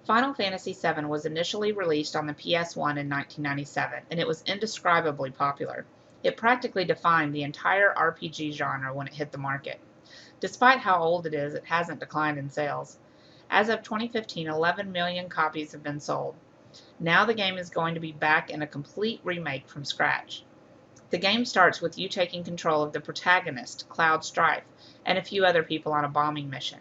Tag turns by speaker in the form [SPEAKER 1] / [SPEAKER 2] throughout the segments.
[SPEAKER 1] Final Fantasy VII was initially released on the PS1 in 1997, and it was indescribably popular. It practically defined the entire RPG genre when it hit the market. Despite how old it is, it hasn't declined in sales. As of 2015, 11 million copies have been sold. Now the game is going to be back in a complete remake from scratch. The game starts with you taking control of the protagonist, Cloud Strife, and a few other people on a bombing mission.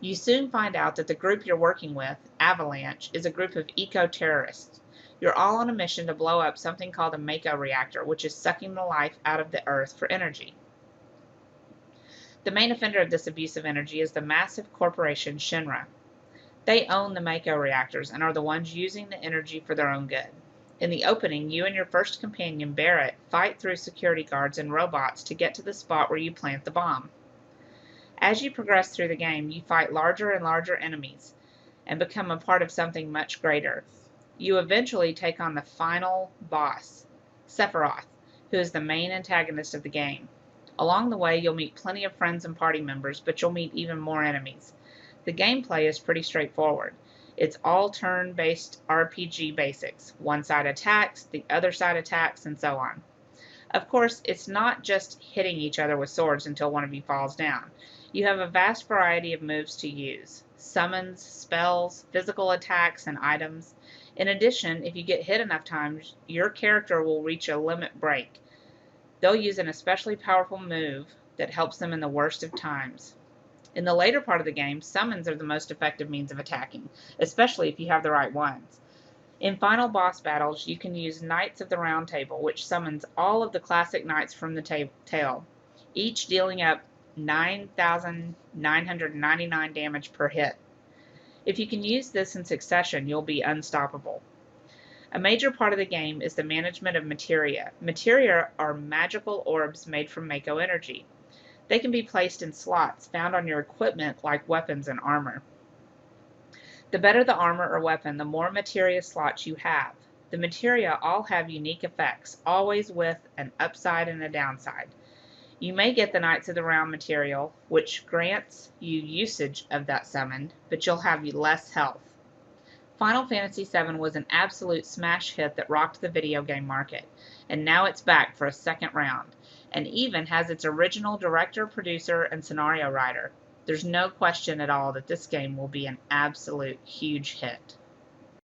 [SPEAKER 1] You soon find out that the group you're working with, AVALANCHE, is a group of eco-terrorists. You're all on a mission to blow up something called a Mako reactor, which is sucking the life out of the Earth for energy. The main offender of this abuse of energy is the massive corporation Shinra. They own the Mako reactors and are the ones using the energy for their own good. In the opening, you and your first companion, Barret, fight through security guards and robots to get to the spot where you plant the bomb. As you progress through the game, you fight larger and larger enemies and become a part of something much greater. You eventually take on the final boss, Sephiroth, who is the main antagonist of the game. Along the way, you'll meet plenty of friends and party members, but you'll meet even more enemies. The gameplay is pretty straightforward. It's all turn-based RPG basics. One side attacks, the other side attacks, and so on. Of course, it's not just hitting each other with swords until one of you falls down. You have a vast variety of moves to use. Summons, spells, physical attacks, and items. In addition, if you get hit enough times, your character will reach a limit break. They'll use an especially powerful move that helps them in the worst of times. In the later part of the game, summons are the most effective means of attacking, especially if you have the right ones. In final boss battles, you can use Knights of the Round Table, which summons all of the classic knights from the tale, each dealing up 9,999 damage per hit. If you can use this in succession, you'll be unstoppable. A major part of the game is the management of materia. Materia are magical orbs made from Mako energy. They can be placed in slots found on your equipment like weapons and armor. The better the armor or weapon, the more materia slots you have. The materia all have unique effects, always with an upside and a downside. You may get the Knights of the Round material, which grants you usage of that summon, but you'll have less health. Final Fantasy VII was an absolute smash hit that rocked the video game market, and now it's back for a second round, and even has its original director, producer, and scenario writer. There's no question at all that this game will be an absolute huge hit.